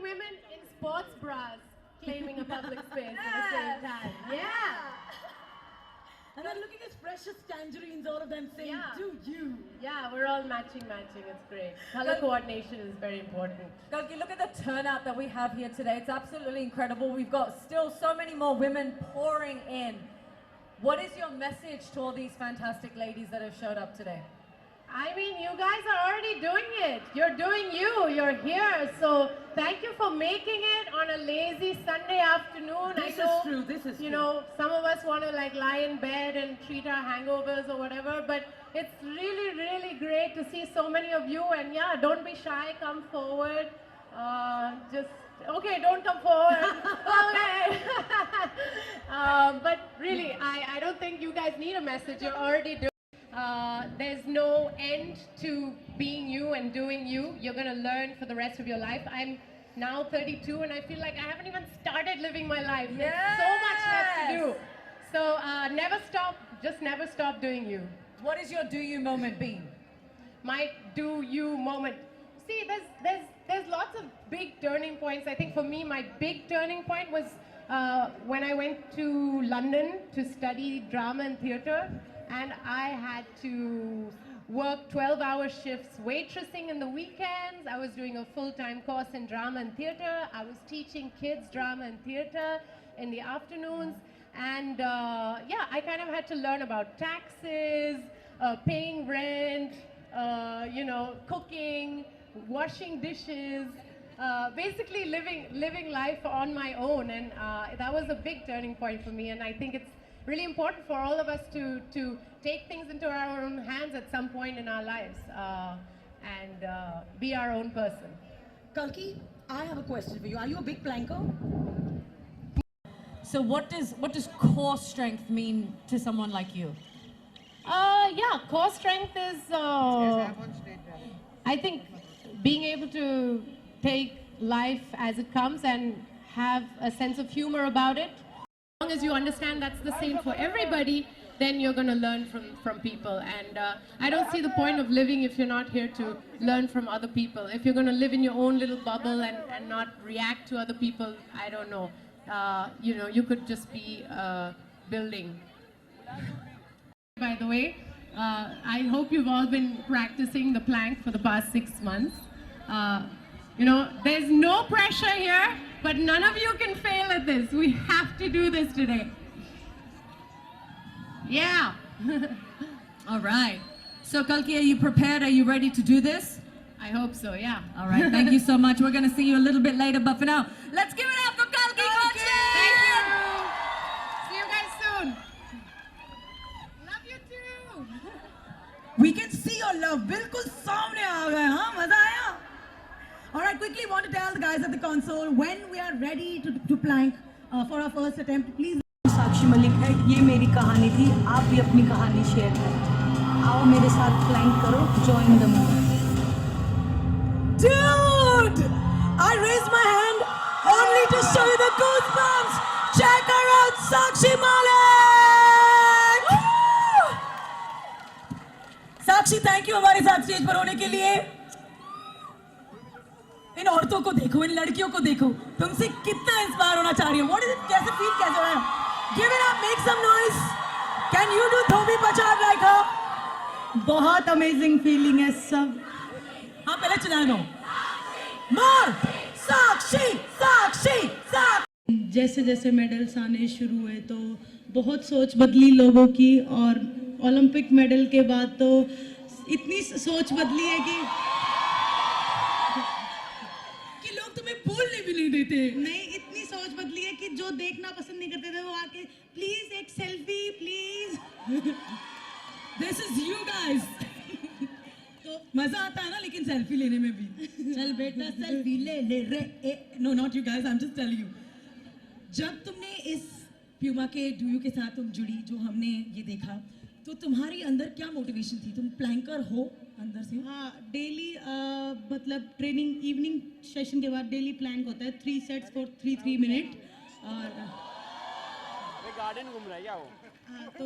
women in sports bras claiming a public space at the same time. Yeah. And they're looking as fresh as tangerines, all of them saying, Yeah. do you? Yeah, we're all matching. It's great. Color coordination is very important. Galgi, look at the turnout that we have here today. It's absolutely incredible. We've got still so many more women pouring in. What is your message to all these fantastic ladies that have showed up today? I mean, you guys are already doing it. You're doing you. You're here. So thank you for making it on a lazy Sunday afternoon. This I know, is true. This is you true. know, some of us want to like lie in bed and treat our hangovers or whatever, but it's really, really great to see so many of you. And yeah, don't be shy. Come forward. Okay, don't come forward. Okay. But really, I don't think you guys need a message. You're already doing. There's no end to being you and doing you. You're going to learn for the rest of your life. I'm now 32 and I feel like I haven't even started living my life. There's so much left to do. So never stop, just never stop doing you. What is your do you moment been? My do you moment. See, there's lots of big turning points. I think for me, my big turning point was when I went to London to study drama and theatre. And I had to work 12-hour shifts waitressing in the weekends. I was doing a full-time course in drama and theatre. I was teaching kids drama and theatre in the afternoons. And yeah, I kind of had to learn about taxes, paying rent, you know, cooking, washing dishes, basically living life on my own. And that was a big turning point for me. And I think it's really important for all of us to take things into our own hands at some point in our lives and be our own person. Kalki, I have a question for you. Are you a big planker? So what does core strength mean to someone like you? Yeah, core strength is, I think, being able to take life as it comes and have a sense of humor about it. As long as you understand that's the same for everybody, then you're going to learn from people. And I don't see the point of living if you're not here to learn from other people. If you're going to live in your own little bubble and not react to other people, I don't know. You know, you could just be building. By the way, I hope you've all been practicing the plank for the past 6 months. You know, there's no pressure here, but none of you can fail at this. We have to do this today. Yeah. All right. So Kalki, are you prepared? Are you ready to do this? I hope so, yeah. All right. Thank you so much. We're going to see you a little bit later, but for now, let's give it up for Kalki Kochi! Thank you. See you guys soon. Love you too. We can see your love. बिल्कुल सामने आ गए, हाँ? मजा आया? All right, quickly want to tell the guys at the console when we are ready to plank for our first attempt. Please. Sakshi Malik है, ये मेरी कहानी थी, आप भी अपनी कहानी शेयर करें। आओ मेरे साथ प्लैंक करो, join the movement. Dude! I raised my hand only to show you the goosebumps. Check her out, Sakshi Malik! Sakshi, thank you हमारे साथ स्टेज पर होने के लिए। इन औरतों को देखो, इन लड़कियों को देखो, तुमसे कितना इंस्पायर होना चाह रही हो। What is it? कैसे फील कैसे हो रहा है? Give it up, make some noise. Can you do Thobi Pachar like her? बहुत अमेजिंग फीलिंग है सब। हाँ पहले चला दो। मार! साक्षी, साक्षी, साक्षी। जैसे जैसे मेडल्स आने शुरू हुए तो बहुत सोच बदली लोगों की, और ओलंपिक मेडल के बाद तो इतनी सोच बदली है कि लोग तुम्हें बोलने भी नहीं देते। नहीं, इतनी सोच बदली है कि जो देखना पसंद नहीं करते थे वो आके प्लीज एक selfie please. This is you guys. तो मजा आता है ना लेकिन सेल्फी लेने में भी। चल बेटा सेल्फी ले रे। No, not you guys. I'm just telling you. जब तुमने इस प्यूमा के डुयू के साथ तुम जुड़ी, जो हमने ये देखा, तो तुम्हारी अंदर क्या मोटिवेशन थी? तुम प्लैंकर हो अंदर से? हाँ, डेली मतलब ट्रेनिंग इवनिंग सेशन के बाद डेली प्लैंक होता है, 3 सेट्स फॉर 3 मिनट। और गार्डन घूम रहा है क्या वो? हाँ, तो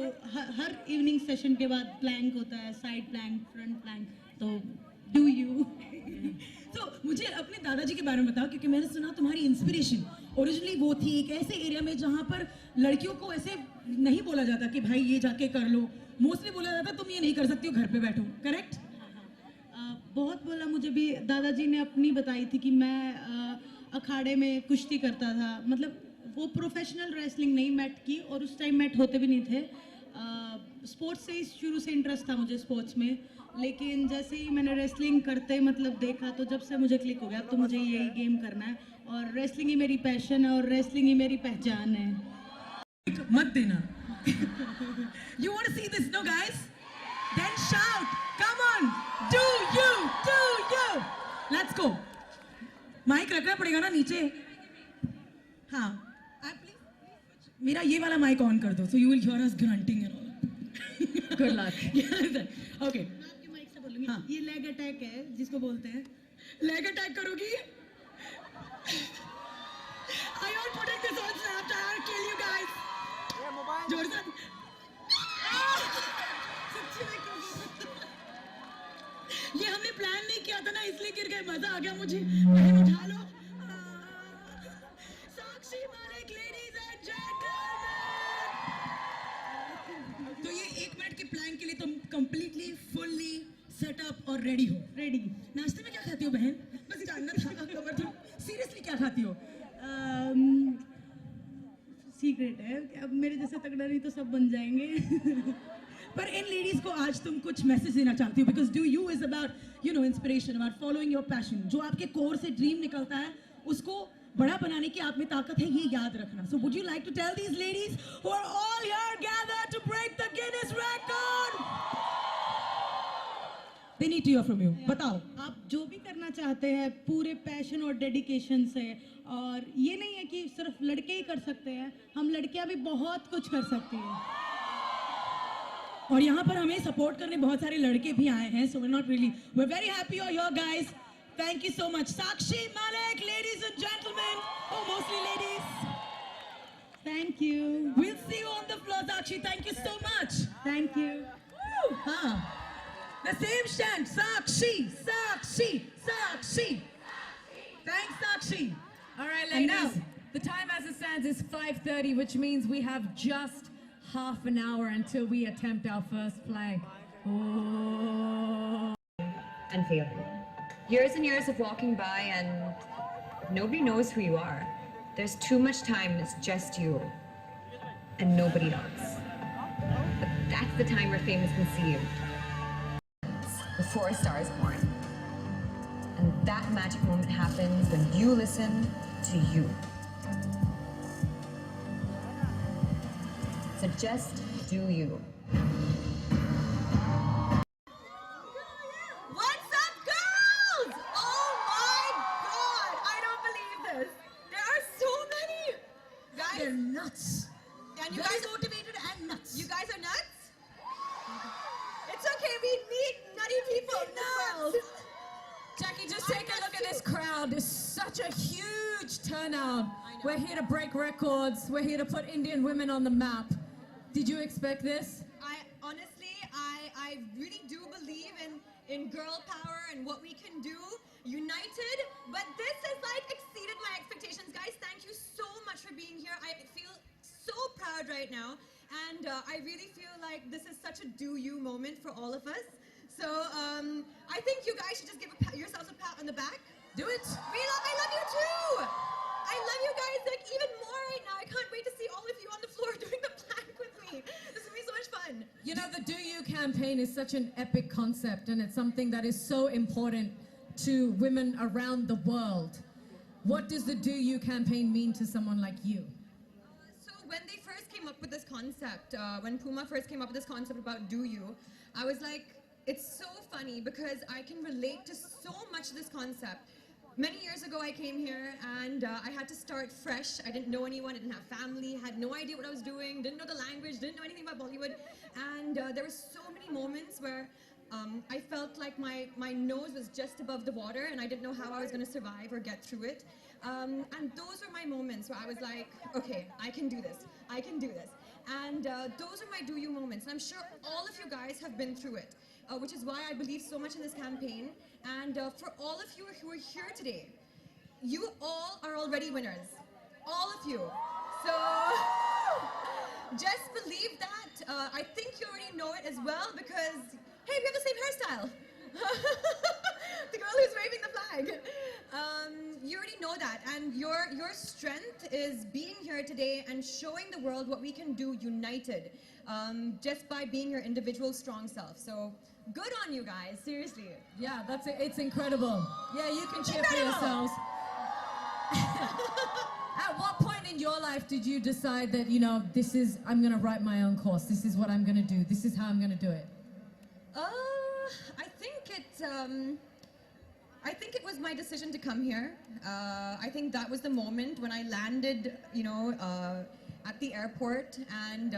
हर इवनिंग सेशन के बाद प्लैंक होता है, साइड प्लैंक, फ्रंट प्लैंक। तो डू यू। तो मुझे अपने दादाजी के बारे में बताओ, क्योंकि मैंने सुना तुम्हारी इंस्पिरेशन ओरिजिनली वो थी एक ऐसे एरिया में जहाँ पर लड़कियों को ऐसे नहीं बोला जाता कि भाई ये जाके कर लो, मोस्टली बोला जाता तुम ये नहीं कर सकती हो, घर पे बैठो, करेक्ट? बहुत बोला, मुझे भी दादाजी ने अपनी बताई थी कि मैं अखाड़े में कुश्ती करता था, मतलब वो प्रोफेशनल रेसलिंग नहीं, मैट की, और उस टाइम मैट होते भी नहीं थे। स्पोर्ट्स से ही शुरू से इंटरेस्ट था मुझे स्पोर्ट्स में, लेकिन जैसे ही मैंने रेसलिंग करते मतलब देखा तो जब से मुझे क्लिक हो गया तो मुझे यही गेम करना है, और रेसलिंग ही मेरी पैशन है और रेसलिंग ही मेरी पहचान है। मत देना। You want to see this, no guys? Then shout, come on, do you, let's go. Mic रखना पड़ेगा ना नीचे। हाँ, आप प्लीज मेरा ये वाला माइक ऑन कर दो, so you will hear us grunting and all. Good luck. Okay. मैं आपके माइक से बोलूंगी। हाँ। ये लेग अटैक है जिसको बोलते हैं। लेग अटैक करोगी? I won't put this on Snapchat. I'll kill you guys. ये मोबाइल जोर से। ये हमने प्लान नहीं किया था ना, इसलिए गिर गए, मजा आ गया मुझे। बहन उठा लो। साक्षी मालिक, ladies and gentlemen। तो ये 1 मिनट के प्लान के लिए तुम कंप्लीटली फुल्ली सेटअप और रेडी हो? रेडी। नाश्ते में क्या खाती हो बहन? बस जानना था। खबर तुम सीरियसली क्या खाती हो? सीक्रेट है, अब मेरे जैसे तगड़ा नहीं तो सब बन जाएंगे। पर इन लेडीज को आज तुम कुछ मैसेज देना चाहती हो, because do you is about you know inspiration, about following your passion. जो आपके कोर से ड्रीम निकलता है उसको बड़ा बनाने की आप में ताकत है, ये याद रखना। So would you like to tell these ladies who are all here gathered to break the Guinness record, they need to hear from you. बताओ। आप जो भी करना चाहते हैं पूरे पैशन और डेडिकेशन से, और ये नहीं है कि सिर्फ लड़के ही कर सकते हैं, हम लड़कियां भी बहुत कुछ कर सकती हैं। और यहाँ पर हमें सपोर्ट करने बहुत सारे लड़के भी आए हैं, so we not really, we are very happy you are here guys. Thank you so much. Sakshi Malik, ladies and gentleman, oh mostly ladies, thank you. we'll see you on the floor. Sakshi, thank you so much. Thank you. Woo, हाँ, the same chant, Sakshi, Sakshi, Sakshi. Thanks, Sakshi. All right, And ladies. now- The time as it stands is 5:30, which means we have just half an hour until we attempt our first plank. Oh. And failing. Years and years of walking by and nobody knows who you are. There's too much time, it's just you. And nobody else. But that's the time where fame is conceived. Before a star is born. And that magic moment happens when you listen to you. So just do you. What's up, girls? Oh my God, I don't believe this. There are so many. Guys, They're nuts. and you Very guys, motivated and nuts. you guys are nuts? It's okay, we need nutty people in this world. Jackie, just take a look at this crowd. There's such a huge turnout. We're here to break records. We're here to put Indian women on the map. Did you expect this? I honestly, I really do believe in girl power and what we can do united, but this has like exceeded my expectations. Guys, thank you so much for being here. I feel so proud right now, and I really feel like this is such a do you moment for all of us. So I think you guys should just give yourselves a pat on the back. Do it. I love you too. I love you guys like even more right now. I can't wait to see all of you on the floor doing the plank with me. This is gonna be so much fun. You know, the Do You campaign is such an epic concept, and it's something that is so important to women around the world. What does the Do You campaign mean to someone like you? So when they first came up with this concept, when Puma first came up with this concept about Do You, I was like, it's so funny because I can relate to so much of this concept. Many years ago, I came here and I had to start fresh. I didn't know anyone, I didn't have family, had no idea what I was doing, didn't know the language, didn't know anything about Bollywood. And there were so many moments where I felt like my nose was just above the water and I didn't know how I was going to survive or get through it. And those were my moments where I was like, okay, I can do this, I can do this. And those are my Do You moments. And I'm sure all of you guys have been through it. which is why I believe so much in this campaign. And for all of you who are here today, you all are already winners. All of you. So just believe that. I think you already know it as well because, hey, we have the same hairstyle. The girl who's waving the flag. You already know that, and your strength is being here today and showing the world what we can do united, just by being your individual strong self. So good on you guys, seriously. Yeah, that's it. It's incredible. Yeah, you can cheer for Incredible. yourselves. At what point in your life did you decide that, you know, I'm going to write my own course, this is what I'm going to do, this is how I'm going to do it? I think it was my decision to come here. I think that was the moment when I landed, you know, at the airport and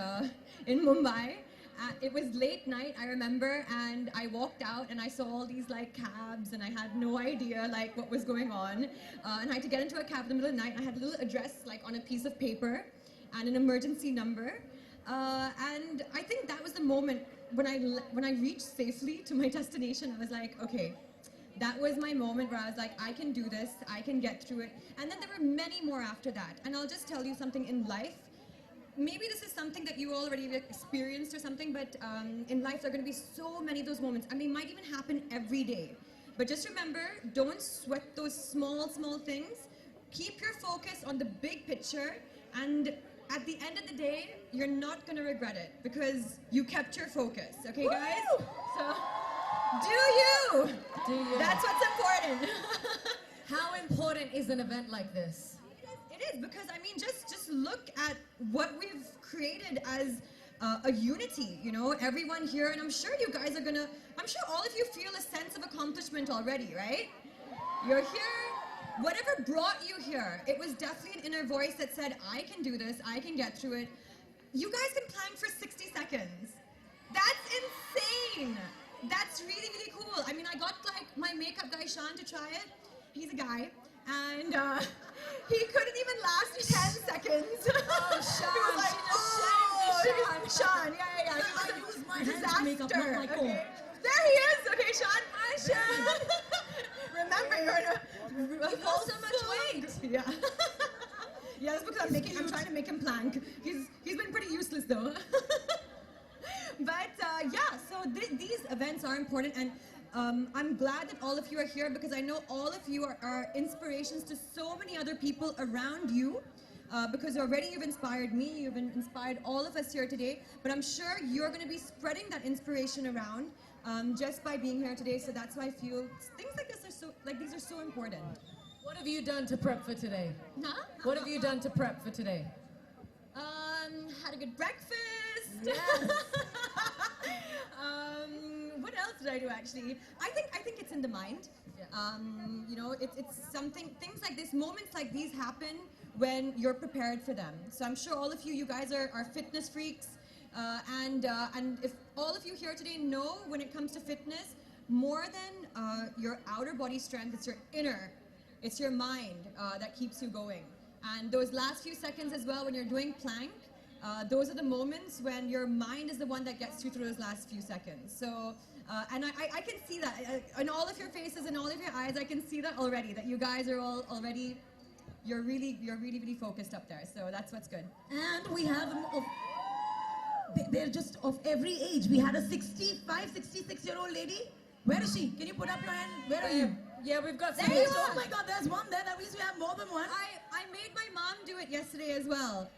in Mumbai. It was late night, I remember, and I walked out and I saw all these like cabs and I had no idea like what was going on. And I had to get into a cab in the middle of the night. I had a little address like on a piece of paper and an emergency number. And I think that was the moment when I reached safely to my destination. I was like, okay, that was my moment where I was like, I can do this, I can get through it. And then there were many more after that. And I'll just tell you something in life. Maybe this is something that you already experienced or something, but in life there are going to be so many of those moments, and they might even happen every day. But just remember, don't sweat those small things. Keep your focus on the big picture, and at the end of the day, you're not going to regret it because you kept your focus. Okay, guys? So, do you? Do you? That's what's important. How important is an event like this? It is because I mean, just look at what we've created as a unity. You know, everyone here, and I'm sure you guys are gonna. I'm sure all of you feel a sense of accomplishment already, right? You're here. Whatever brought you here, it was definitely an inner voice that said, "I can do this. I can get through it." You guys can plank for 60 seconds. That's insane. That's really, really cool. I mean, I got like my makeup guy Sean to try it. He's a guy, and he couldn't even last 10 seconds. Oh, Sean, He was like, she just shamed you, Sean, yeah. I use my hands to make up, not my Disaster, core. okay? There he is. Okay, Sean. Hi, Sean. Remember, you're You've lost so much weight. Yeah. Yeah, that's because I'm trying to make him plank. He's been pretty useless though. But yeah, so these events are important, and I'm glad that all of you are here because I know all of you are inspirations to so many other people around you. Because already you've inspired me, you've inspired all of us here today, but I'm sure you're going to be spreading that inspiration around just by being here today. So that's why I feel things like this these are so important. What have you done to prep for today? Huh? What have you done to prep for today? Had a good breakfast. Yes. What else did I do actually? I think it's in the mind. Yeah. You know, it's something. Things like this, moments like these happen when you're prepared for them. So I'm sure all of you guys are fitness freaks, and if all of you here today know when it comes to fitness, more than your outer body strength, it's your inner, it's your mind that keeps you going. And those last few seconds as well, when you're doing plank, those are the moments when your mind is the one that gets you through those last few seconds. So, and I can see that in all of your faces and all of your eyes. I can see that already. That you guys are all already, you're really focused up there. So that's what's good. And we have they're just of every age. We had a 65, 66-year-old lady. Where is she? Can you put up your hand? Where are you? Yeah, we've got some. There you Oh are. my God, there's one there. That means we have more than one. I made my mom do it yesterday as well.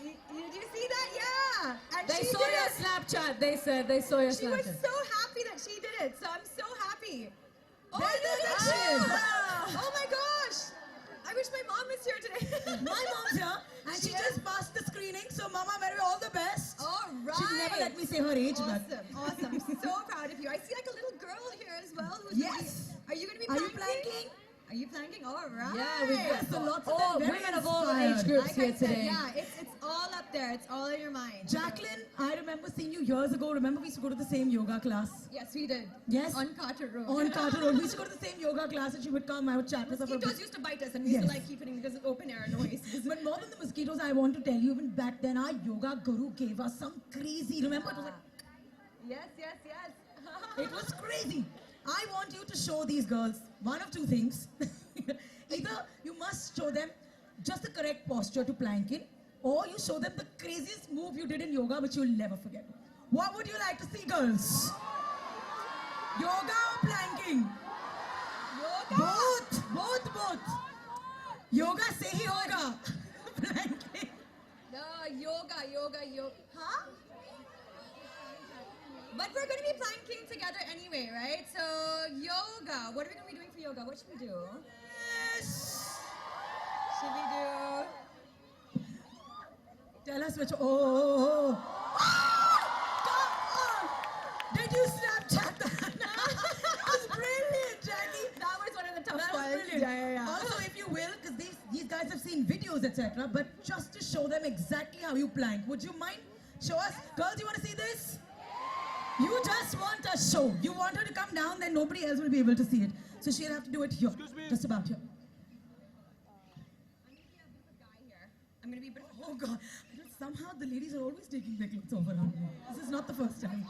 Did you see that? Yeah. And They she saw did your it. Snapchat. They said they saw your She was Snapchat. so happy that she did it. So I'm so happy. Oh, There look at she you. is. Wow. Oh my gosh. I wish my mom was here today. My mom's here, and she She is? just passed the screening. So, Mama, very all the best. All right. She'll never let me say her age, but Awesome. I'm so proud of you. I see like a little girl here as well. Who's Yes. Are you going to be Are you planking? planking? Are you planking? All right. Yeah, we've got So lots of all them very women of all inspired. age groups Like here I said, today. yeah, it's all up there. It's all in your mind. Jacqueline, I remember seeing you years ago. Remember we used to go to the same yoga class? Yes, we did. Yes. On Carter Road. On Carter Road. We used to go to the same yoga class, and she would come. I would chat with her. for a Mosquitoes bit. used to bite us, and we used to Yes. like keep it because of open air noise. But more than the mosquitoes, I want to tell you, even back then, our yoga guru gave us some crazy. Remember? It was like, Yes. It was crazy. I want you to show these girls one of two things. Either you must show them just the correct posture to plank in, or you show them the craziest move you did in yoga which you'll never forget. What would you like to see, girls? Yoga or planking? Yoga. Both. Yoga, say yoga. Planking. No, yoga. Huh? But we're going to be planking together anyway, right? So, yoga. What are we going to be doing for yoga? What should we do? Yes. Should we do... Tell us which. Oh. Come on! Did you Snapchat that? That was brilliant, Jackie. That was one of the tough That was ones. brilliant. Yeah. Also, if you will, because these guys have seen videos, etc., but just to show them exactly how you plank, would you mind? Show us. Girls, you want to see this? You just want a show. You want her to come down, then nobody else will be able to see it. So she'll have to do it here. Just about here. I'm going to be a bit of a Oh God. Somehow the ladies are always taking their clothes off around me. This is not the first time.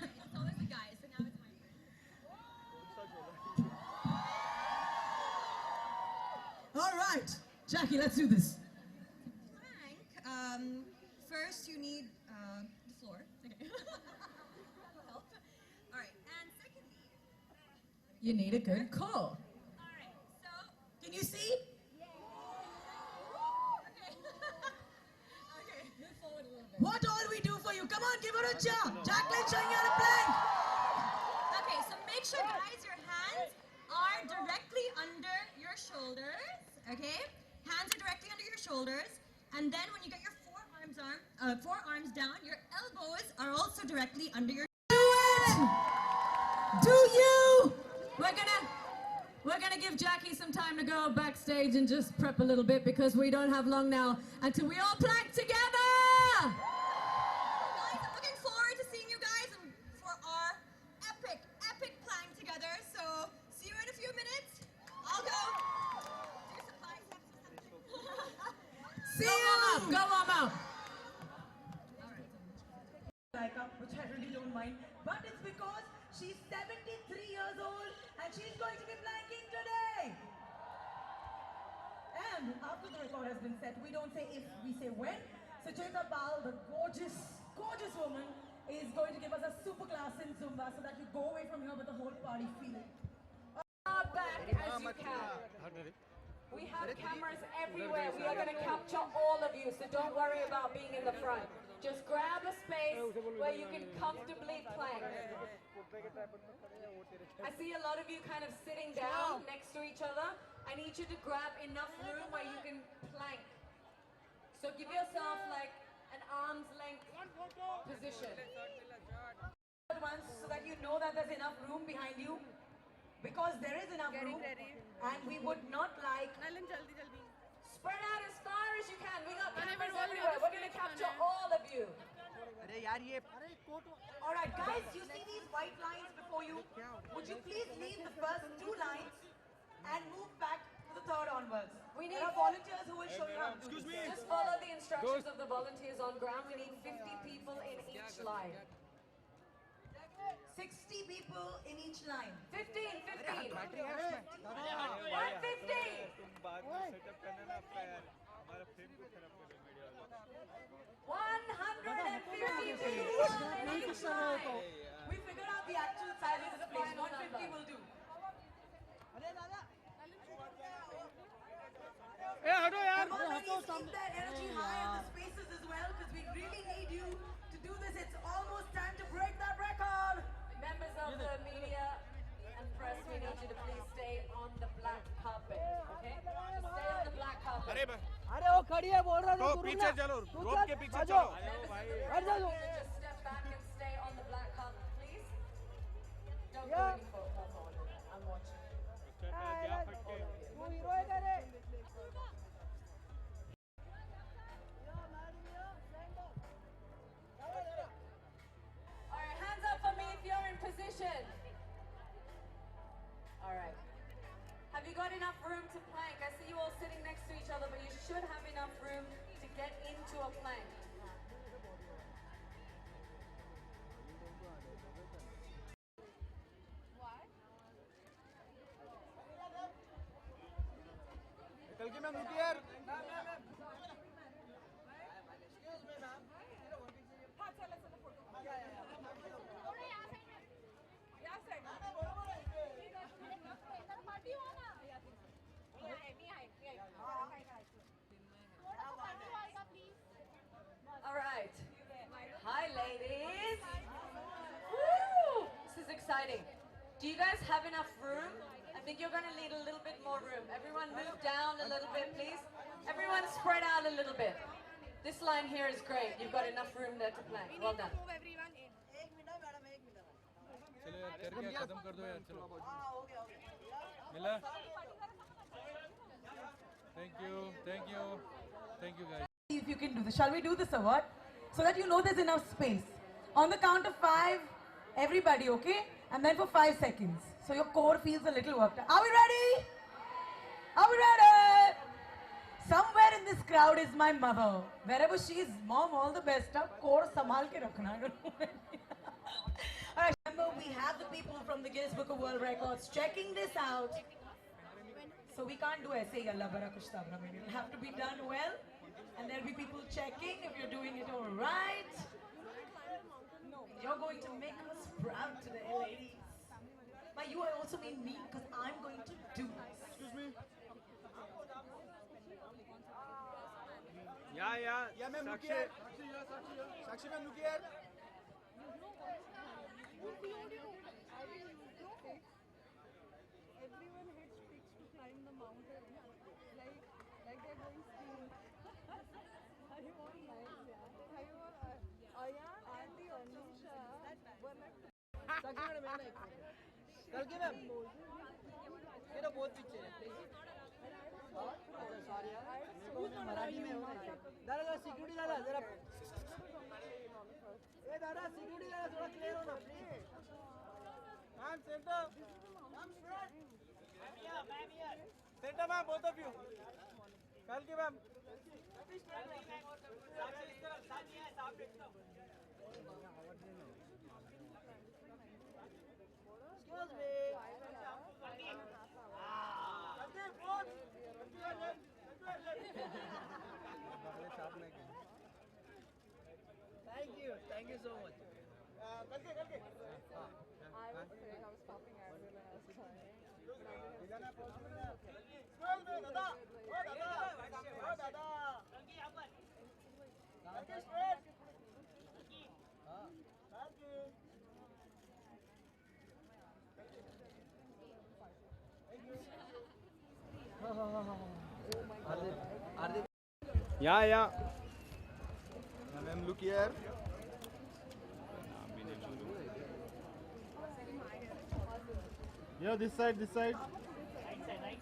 It's always the guys, so now it's my turn. All right. Jackie, let's do this. Plank. First you need the floor. Okay. Help. All right. And secondly, You need a good core. all right. So Can you see? okay, move forward a little bit. What all we do for you? Come on, give her a cheer. Jacqueline showing you how to plank. Okay, so make sure, guys, your hands are directly under your shoulders. Okay, hands are directly under your shoulders, and then when you get your forearms down, your elbows are also directly under your. Do it! Do you? We're gonna give Jackie some time to go backstage and just prep a little bit because we don't have long now until we all plank together. Guys, I'm looking forward to seeing you guys and for our epic plank together. So see you in a few minutes. I'll go do some biceps. See Go you. warm up. Like up, which I really don't mind. But it's because she's 73 years old and she's going to be planking today. And after the record has been set, we don't say if, we say when. Sucheta Pal, the gorgeous woman, is going to give us a super class in Zumba so that you go away from here with the whole party feeling. Back as you can. We have cameras everywhere. We are going to capture all of you, so don't worry about being in the front. Just grab a space where you can comfortably plank. I see a lot of you kind of sitting down next to each other. I need you to grab enough room where you can plank. So give yourself like an arm's length position. Once so that you know that there's enough room behind you. Because there is enough room. And we would not like... Spread out as far as you can. We got cameras everywhere. We're going to capture all of you. All right, guys, you see these white lines before you? Would you please leave the first two lines and move back to the third onwards? We need There are volunteers who will show you how to do this. Just follow the instructions of the volunteers on ground. We need 50 people in each line. 60 people in each line. 15. 150. 150 people in each line. We figured out the actual size of the place. 150 will do. Come on, ladies, keep that energy high in the spaces as well, because we really need you to do this. It's almost time to break that record. Members of the media and press, we need you to please stay on the black carpet, okay? Just stay on the black carpet. अरे वो खड़ी है बोल रहा हूँ पीछे चलो road के पीछे चलो Just step back and stay on the black carpet, please. Don't do any photo on it. I'm watching. All right, hands up for me if you're in position. All right. Have you got enough room to plank? I see you all sitting next to each other, but you should have enough room to get into a plank. Kalki ma'am, look here. All right. Hi, ladies. Woo! This is exciting. Do you guys have enough room? I think you're going to need a little bit more room. Everyone move down a little bit, please. Everyone spread out a little bit. This line here is great. You've got enough room there to play. Well done. चलो यार करके खत्म कर दो यार चलो मिला thank you guys. If you can do this. Shall we do this or what? So that you know there's enough space. On the count of 5, everybody, okay? And then for 5 seconds. So your core feels a little worked out. Are we ready? Are we ready? Somewhere in this crowd is my mother. Wherever she is, mom, all the best. Core sambhal ke rakhna. Alright, remember we have the people from the Guinness Book of World Records checking this out. So we can't do aise hi Allah bara kuch tabra. It'll have to be done well. And there'll be people checking if you're doing it all right. You're going to make us proud today, ladies. By you, I also mean me, because I'm going to do this. Excuse me. Yeah, ma'am, look here. Sakshi, ma'am, look here. Everyone hits peaks to climb the mountain, like they're going skiing. Are you all nice? Yeah. Are you all? Ayan and the Anisha were like. Sakshi, madam, Kalki, ma'am. ये तो बहुत पीछे है. Sorry यार. मराठी में हो. दादा security दादा जरा. ए दादा सिक्योरिटी दादा थोड़ा क्लियर हो ना please. Ma'am, center. Ma'am, front. Ma'am here. Center, ma'am, both of you. Kalki, ma'am. Excuse me. Thank you so much. Kalki. I was saying I was stopping everyone when I was crying. Excuse me, dada. Oh, dada. Kalki, straight. Thank you. Yeah. Ma'am, look here. Yeah, this side.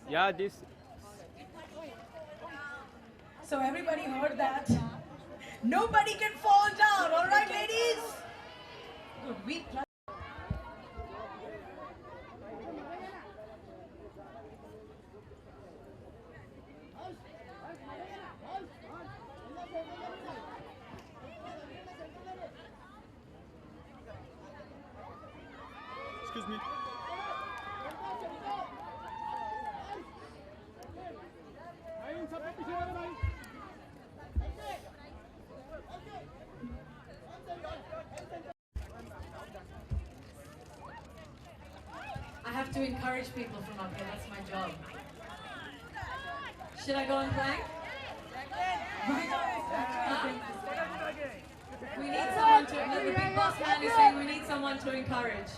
Yeah, this. So everybody heard that. Nobody can fall down, all right, ladies? Good. We Excuse me. I have to encourage people from up here. That's my job. Should I go and plank? We need someone to. Look, the big boss man is saying we need someone to encourage.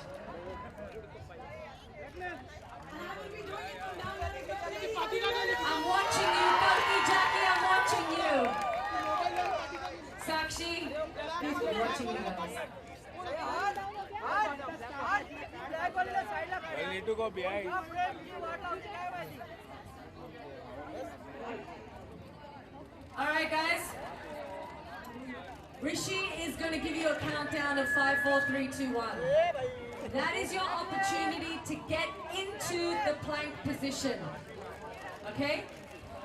I'm watching you, Kalki Jackie. I'm watching you. Sakshi, I'm watching you guys. I need to go behind. All right, guys. Rishi is going to give you a countdown of 5, 4, 3, 2, 1. That is your opportunity to get into the plank position. Okay?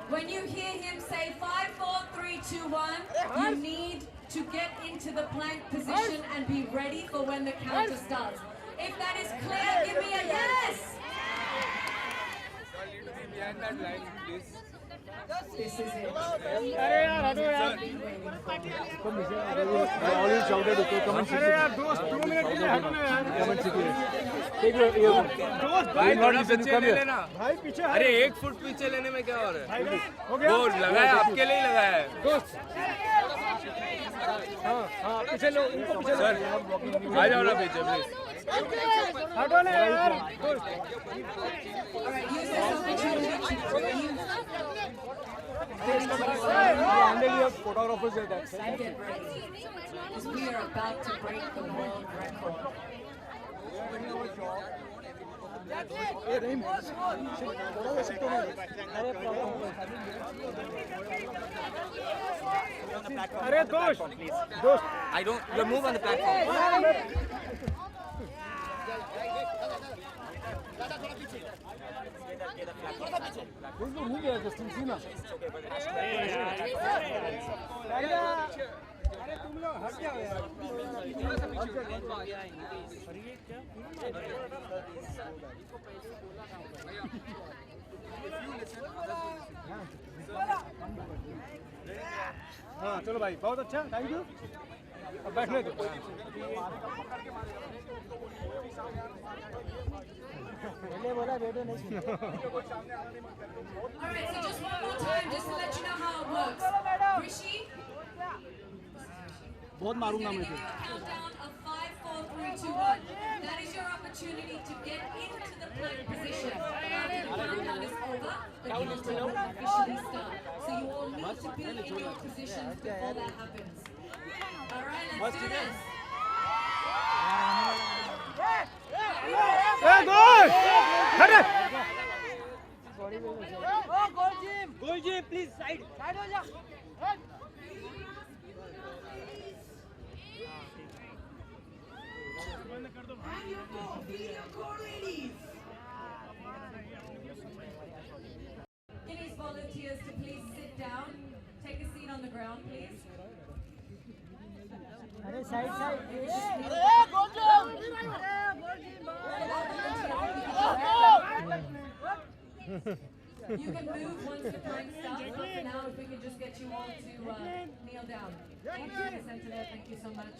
When you hear him say 5, 4, 3, 2, 1, you need to get into the plank position and be ready for when the counter starts. If that is clear, give me a yes! So I need to be behind that line, please. This is it. अरे यार हटो यार already shouted to comment अरे यार दोस्त 2 minute के लिए हटो ना यार कमेंट सीखिए टेक योर दोस्त भाई थोड़ा पीछे ले लेना भाई पीछे अरे 1 फुट पीछे लेने में क्या हो रहा है हो गया वो लगाया आपके लिए ही लगाया है दोस्त हाँ पीछे लो इनको पीछे सर आ जाओ ना पीछे प्लीज हटो ना यार दोस्त Alright, use this opportunity to breathe. photographers are that And get ready. Because we are about to break the world record. अरे दोस्त I don't you move on the platform अरे तुम लोग हट जाओ यार हाँ चलो भाई बहुत अच्छा थैंक यू अब बैठने दो पहले बोला बैठो नहीं Alright, so just one more time, just to let you know how it works. Rishi, बहुत मारूंगा मैं give you a countdown of 5, 4, 3, 2, 1. That is your opportunity to get into the plank position. After the countdown is over, the countdown will officially start. So you all need to be in your positions before that happens. Alright, let's do this. Hey, goal! Hurry! Goel ji please side हो जा Guineas volunteers to please sit down. Take a seat on the ground, please. अरे side side You can move once the plank starts, but for now, if we can just get you all to kneel down. Thank you, the center there. Thank you so much.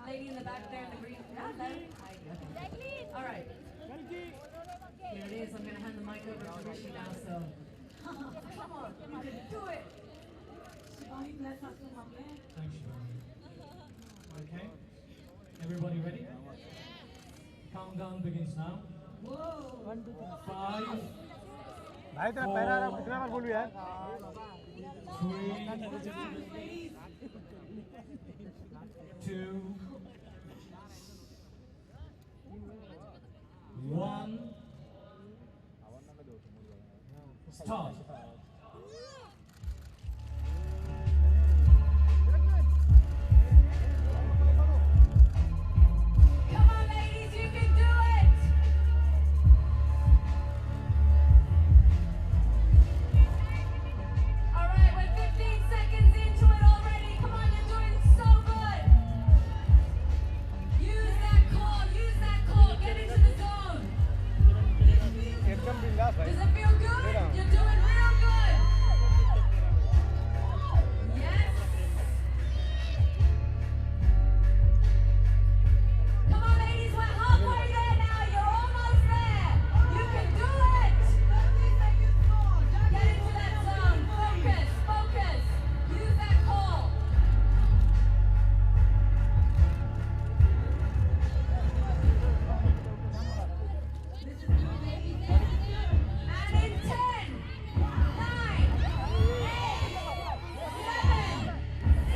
Lady in the back there in the green. Yeah, there. All right. Here it is. I'm going to hand the mic over to Rishi now. So, come on, you can do it. Okay, everybody ready? Countdown begins now. 5, भाई तेरा पैर आ रहा कितना बार बोलूं यार 3, 2, 1, start. Come on, ladies, you can do it. All right, we're 15 seconds into it already. Come on, you're doing so good. Use that core, get into the zone. एकदम बिंदास भाई Does it feel good? You're doing real good. Yes. Come on, ladies, we're halfway there now. You're almost there. You can do it. Get into that zone. Focus, focus. Use that call. And in 10, 9, 8, 7,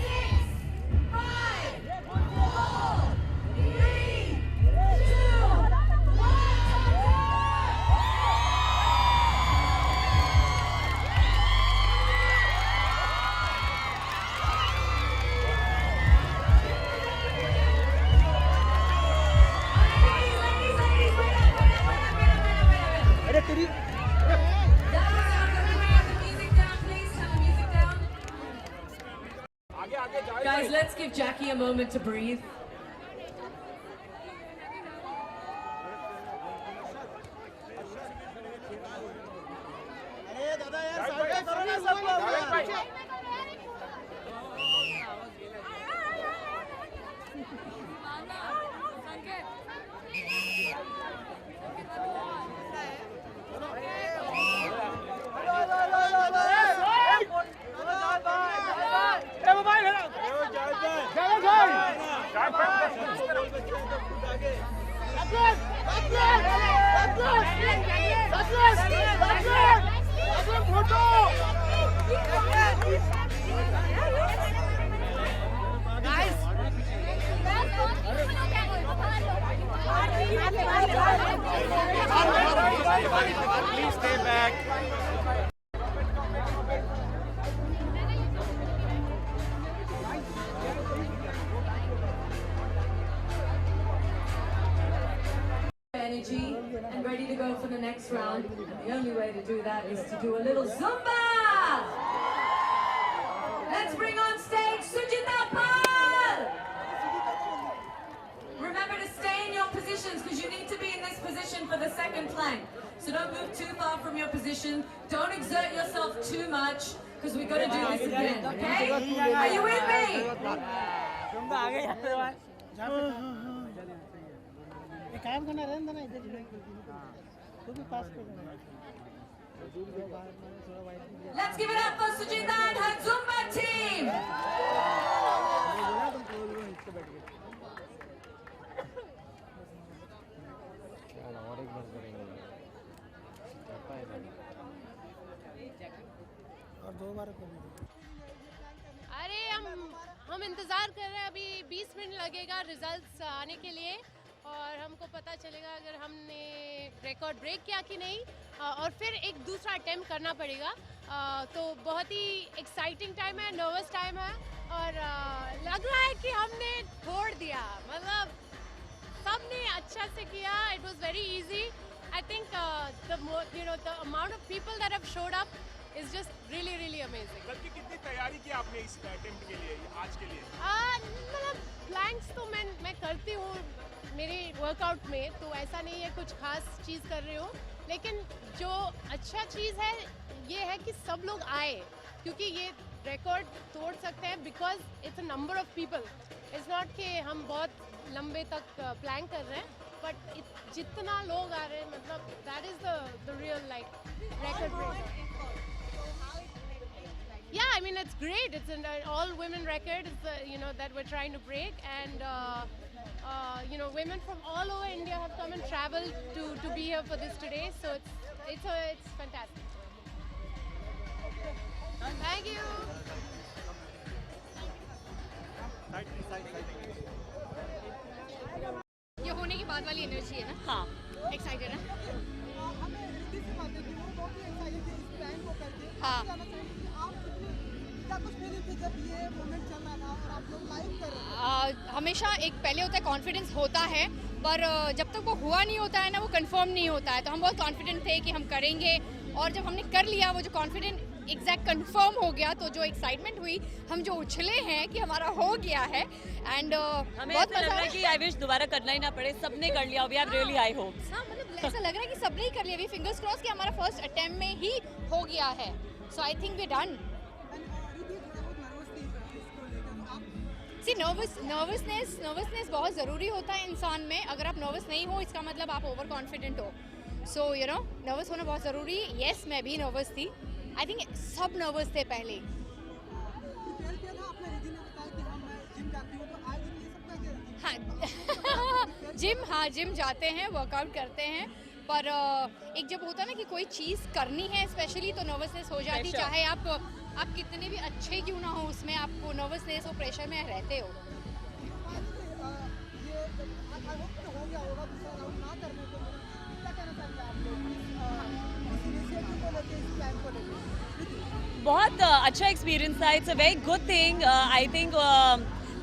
6, 5, 4, 3, 2, 1. Ladies, wait up. अरे तेरी That was our Can we have the music down, please? Turn the music down. Guys, let's give Jackie a moment to breathe. अरे दादा यार side करो energy and ready to go for the next round. And the only way to do that is to do a little Zumba! Let's bring on stage Sujita Pal! Remember to stay in your positions because you need to be in this position for the second plank. So don't move too far from your position. Don't exert yourself too much because we got to do this again, okay? Are you with me? तुम आगे जाते हो ये काम करना रहना ना इधर तू भी पास कर Let's give it up for Sujita and her Zumba team! और 2 बार अरे हम इंतज़ार कर रहे हैं, अभी 20 मिनट लगेगा रिजल्ट्स आने के लिए और हमको पता चलेगा अगर हमने रिकॉर्ड ब्रेक किया कि नहीं और फिर एक दूसरा अटेम्प्ट करना पड़ेगा। तो बहुत ही एक्साइटिंग टाइम है, नर्वस टाइम है और लग रहा है कि हमने छोड़ दिया, मतलब सबने अच्छा से किया। It was very easy. I think the amount of people that have showed up is just really really amazing. कल की कितनी तैयारी की आपने इस अटेम्प्ट के लिए, आज के लिए? मतलब प्लैंक्स तो मैं करती हूँ मेरे वर्कआउट में, तो ऐसा नहीं है कुछ खास चीज़ कर रही हूँ, लेकिन जो अच्छा चीज़ है ये है कि सब लोग आए, क्योंकि ये रिकॉर्ड तोड़ सकते हैं because it's a number of people. It's not कि हम बहुत लंबे तक प्लान कर रहे हैं, बट जितना लोग आ रहे हैं, मतलब that is the real like record break. Yeah, I mean it's great. It's an all-women record. It's that we're trying to break, and women from all over India have come and traveled to be here for this today. So it's fantastic. Thank you. ये होने के बाद वाली energy है ना? हाँ, excited है। हाँ, हमेशा एक पहले होता है कॉन्फिडेंस होता है, पर जब तक वो हुआ नहीं होता है ना, वो कंफर्म नहीं होता है। तो हम बहुत कॉन्फिडेंट थे कि हम करेंगे, और जब हमने कर लिया, वो जो कॉन्फिडेंट एग्जैक्ट कंफर्म हो गया, तो जो एक्साइटमेंट हुई, हम जो उछले हैं कि हमारा हो गया है, एंड हमें बहुत मजा है कि आई विश दोबारा करना ही ना पड़े, सबने कर लिया। We have really high hopes. हाँ, मतलब ऐसा लग रहा है कि सबने ही कर लिया। वी फिंगर्स क्रॉस कि हमारा फर्स्ट अटेम्प्ट में ही हो गया है। So I think we done. See nervousness बहुत ज़रूरी होता है इंसान में। अगर आप नर्वस नहीं हो, इसका मतलब आप ओवर कॉन्फिडेंट हो। सो नर्वस होना बहुत ज़रूरी है। येस, मैं भी नर्वस थी। आई थिंक सब नर्वस थे पहले। हाँ, जिम जाते हैं, वर्कआउट करते हैं, पर एक जब होता है ना कि कोई चीज़ करनी है स्पेशली, तो नर्वसनेस हो जाती है। चाहे आप कितने भी अच्छे क्यों ना हो, उसमें आपको नर्वसनेस और प्रेशर में रहते हो। बहुत अच्छा एक्सपीरियंस था। It's a very good thing. I think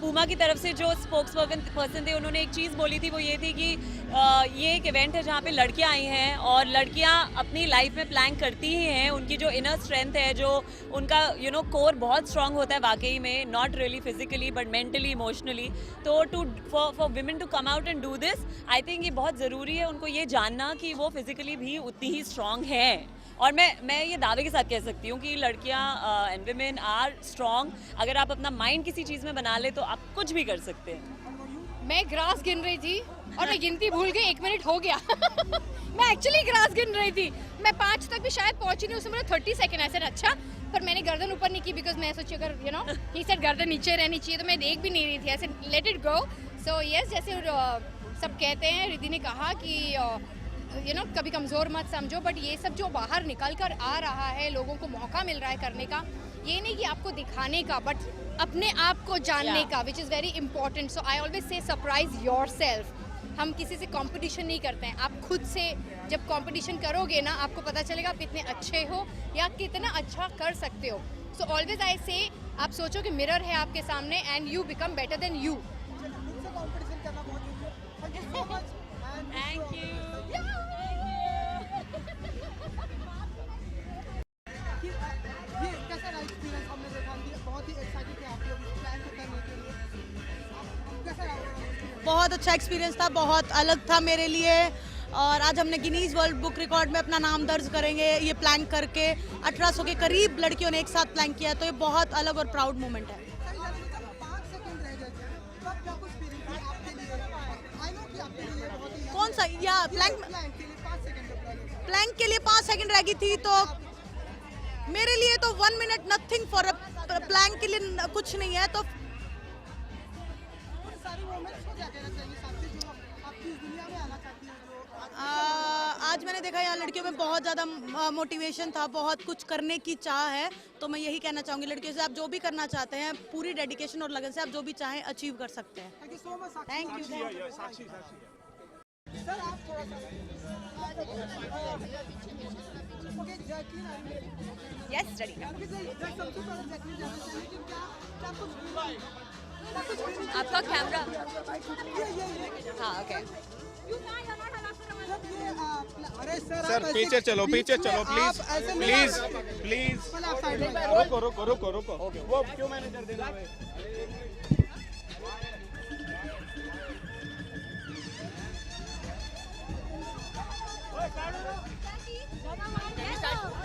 Puma की तरफ से जो स्पोक्स पर्सन थे, उन्होंने एक चीज़ बोली थी, वो ये थी कि ये एक इवेंट है जहाँ पे लड़कियाँ आई हैं, और लड़कियाँ अपनी लाइफ में प्लान करती ही हैं। उनकी जो इनर स्ट्रेंथ है, जो उनका कोर बहुत स्ट्रांग होता है वाकई में, not really physically but mentally, emotionally. तो for women to come out and do this, I think ये बहुत ज़रूरी है उनको ये जानना कि वो फिजिकली भी उतनी ही स्ट्रांग हैं। और मैं ये दावे के साथ कह सकती हूँ कि लड़कियाँ एंड विमेन आर स्ट्रांग। अगर आप अपना माइंड किसी चीज़ में बना ले, तो आप कुछ भी कर सकते हैं। मैं ग्रास गिन रही थी और मैं गिनती भूल गई, 1 मिनट हो गया। मैं एक्चुअली ग्रास गिन रही थी। मैं 5 तक भी शायद पहुंची नहीं, उसमें 30 सेकेंड ऐसे। अच्छा, पर मैंने गर्दन ऊपर नहीं की, बिकॉज मैं सोची अगर ही सेड गर्दन नीचे रहनी चाहिए, तो मैं देख भी नहीं रही थी, ऐसे let it go. So yes, जैसे सब कहते हैं, रिद्धि ने कहा कि कभी कमज़ोर मत समझो, बट ये सब जो बाहर निकल कर आ रहा है, लोगों को मौका मिल रहा है करने का, ये नहीं कि आपको दिखाने का, बट अपने आप को जानने का, which is very important. So I always say surprise your self. हम किसी से कंपटीशन नहीं करते हैं, आप खुद से जब कंपटीशन करोगे ना, आपको पता चलेगा आप कितने अच्छे हो या कितना अच्छा कर सकते हो। सो ऑलवेज आई से, आप सोचो कि मिरर है आपके सामने, and you become better than you. Thank you. ये कैसा रहा एक्सपीरियंस? हमने देखा कि बहुत ही एक्साइटेड थे आप लोग प्लान को करने के लिए। कैसा रहा? बहुत अच्छा एक्सपीरियंस था, बहुत अलग था मेरे लिए। और आज हमने गिनीज वर्ल्ड बुक रिकॉर्ड में अपना नाम दर्ज करेंगे ये प्लान करके। 1800 के करीब लड़कियों ने एक साथ प्लान किया, तो ये बहुत अलग और प्राउड मोमेंट है। 5 सेकंड रह गए थे, तब क्या कुछ फीलिंग थी आपके लिए? आई नो कि आपके लिए बहुत ही कौन सा या प्लैंक के लिए 5 सेकंड प्लैंक के लिए 5 सेकंड रह गई थी, तो मेरे लिए तो 1 minute nothing for a plank के लिए कुछ नहीं है। तो सारी मोमेंट्स को क्या कहना चाहिए साथी जो आपकी इस दुनिया में आना चाहती है, जो आज मैंने देखा यहाँ लड़कियों में बहुत ज़्यादा मोटिवेशन था, बहुत कुछ करने की चाह है। तो मैं यही कहना चाहूँगी लड़कियों से, आप जो भी करना चाहते हैं पूरी डेडिकेशन और लगन से आप जो भी चाहें अचीव कर सकते हैं। Thank you so much. Thank you. Sakshi sir आप थोड़ा सा ओके जैकी Yes, ready. सबसे पहले जैकी जानना चाहिए कि क्या कुछ आपका कैमरा। ये हाँ, ओके। जब ये अरे सर पीछे चलो प्लीज प्लीज प्लीज। आप साइड में रुको वो क्यों मैनेजर देना है?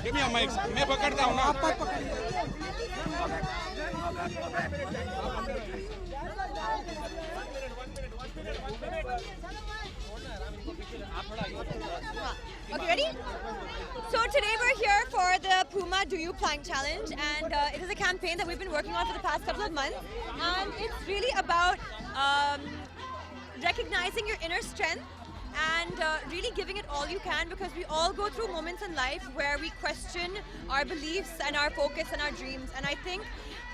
Give me a mic. मैं पकड़ता हूँ ना। Okay, ready? So today we're here for the Puma Do You Plank Challenge, and it is a campaign that we've been working on for the past couple of months, and it's really about recognizing your inner strength and really giving it all you can, because we all go through moments in life where we question our beliefs and our focus and our dreams, and I think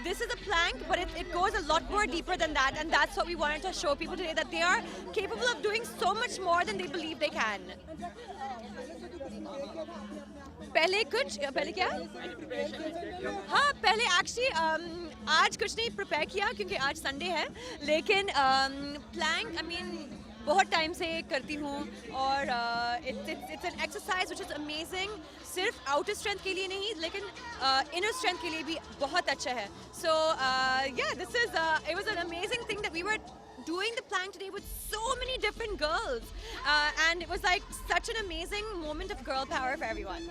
this is a plank, but it goes a lot more deeper than that, and that's what we wanted to show people today, that they are capable of doing so much more than they believe they can. पहले क्या? हाँ, पहले actually आज कुछ नहीं prepare किया क्योंकि आज Sunday है, लेकिन plank I mean बहुत टाइम से करती हूँ, और it's an exercise which is amazing, सिर्फ outer strength के लिए नहीं लेकिन inner strength के लिए भी बहुत अच्छा है. So yeah, this is it was an amazing thing that we were doing the plank today with so many different girls, and it was like such an amazing moment of girl power for everyone.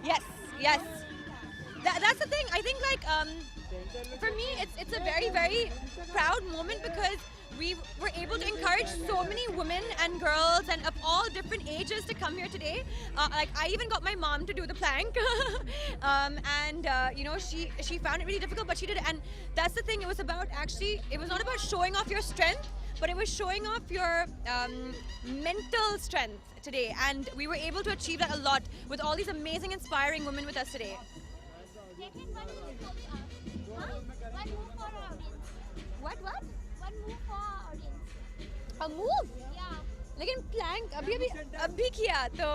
Yes. That's the thing. I think like for me it's a very, very proud moment, because we were able to encourage so many women and girls and of all different ages to come here today. Like I even got my mom to do the plank, and you know, she found it really difficult, but she did it. And that's the thing. It was not about showing off your strength, but it was showing off your mental strength today. And we were able to achieve that a lot with all these amazing, inspiring women with us today. What? One move for our audience. A move? Yeah. लेकिन plank अभी किया तो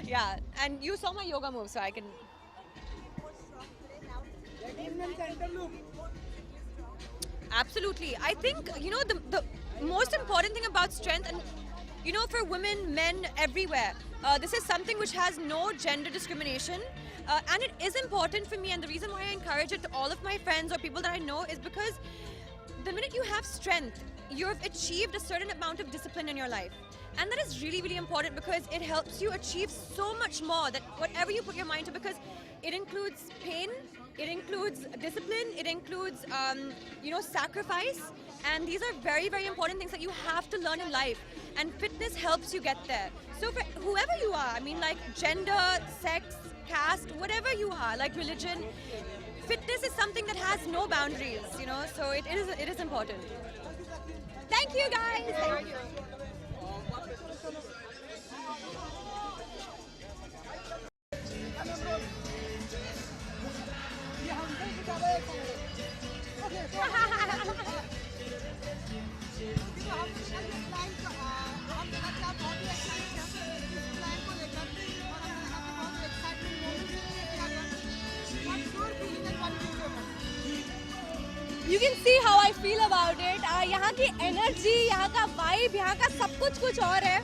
yeah, and you saw my yoga move, so I can. Absolutely. I think, you know, the most important thing about strength, and you know, for women, men, everywhere, this is something which has no gender discrimination, and it is important for me, and the reason why I encourage it to all of my friends or people that I know is because the minute you have strength, you've achieved a certain amount of discipline in your life. And that is really, really important, because it helps you achieve so much more, that whatever you put your mind to, because it includes pain, it includes discipline, it includes, you know, sacrifice. And these are very, very important things that you have to learn in life. And fitness helps you get there. So for whoever you are, I mean, like gender, sex, caste, whatever you are, like religion, fitness is something that has no boundaries, you know, so it is important. Thank you, guys. Thank you. You can see how I feel about it. यहाँ की energy, यहाँ का vibe, यहाँ का सब कुछ और है.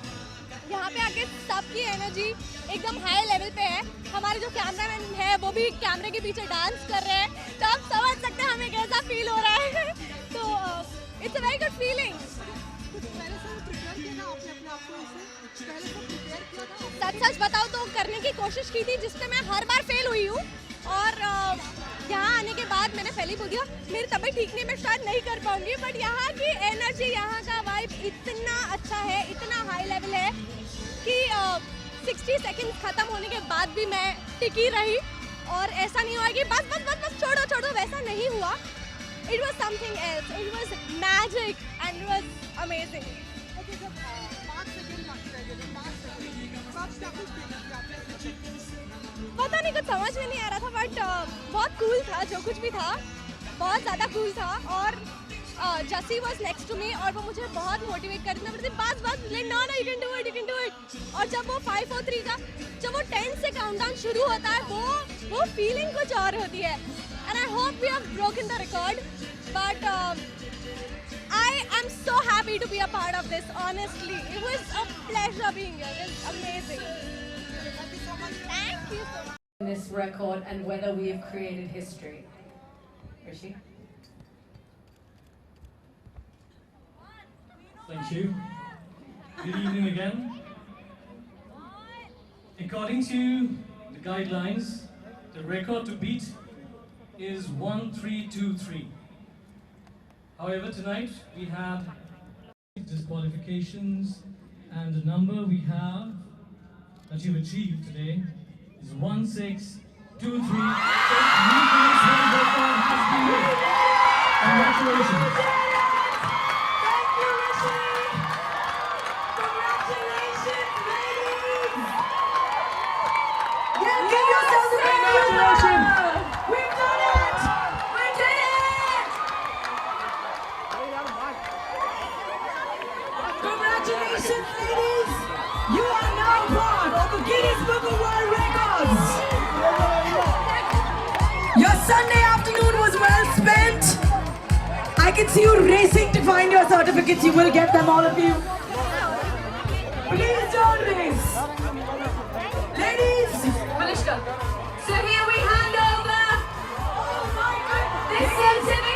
यहाँ पे आके सबकी एनर्जी एकदम हाई लेवल पे है. हमारे जो कैमरामैन है वो भी कैमरे के पीछे डांस कर रहे हैं, तो आप समझ सकते हैं हमें कैसा फील हो रहा है. तो it's a very good feeling. सच बताओ तो करने की कोशिश की थी, जिससे मैं हर बार फेल हुई हूँ. और यहाँ आने के बाद मैंने पहले ही बोल दिया मेरी तबीयत ठीक नहीं, मैं शायद नहीं कर पाऊंगी. बट यहाँ की एनर्जी, यहाँ का वाइब इतना अच्छा है, इतना हाई लेवल है कि 60 सेकंड खत्म होने के बाद भी मैं टिकी रही. और ऐसा नहीं हुआ कि बस छोड़ो, वैसा नहीं हुआ. It was something else. It was magic and it was amazing. पता नहीं, कुछ समझ में नहीं आ रहा था, बट बहुत कूल था. जो कुछ भी था बहुत ज़्यादा कूल था. और जसी वॉज नेक्स्ट टू मी और वो मुझे बहुत मोटिवेट करती थी. बस know you can do it. और जब वो 5 4 3 का जब वो 10 से काउंटडाउन शुरू होता है, वो फीलिंग कुछ और होती है. And I hope we have broken the record, but I am so happy to be a part of this. Honestly, it was a pleasure being here. It was amazing. Thank you so much. This record and whether we have created history. Rishi? Thank you. Good evening again. According to the guidelines, the record to beat is 1-3-2-3. However, tonight we had disqualifications, and the number we have that you've achieved today is 1-6-2-3. Congratulations. Congratulations, ladies! You are now part of the Guinness Book of World Records. Your Sunday afternoon was well spent. I can see you racing to find your certificates. You will get them, all of you. Please don't race. Ladies! Malishka. So here we hand over. Oh my goodness. This certificate.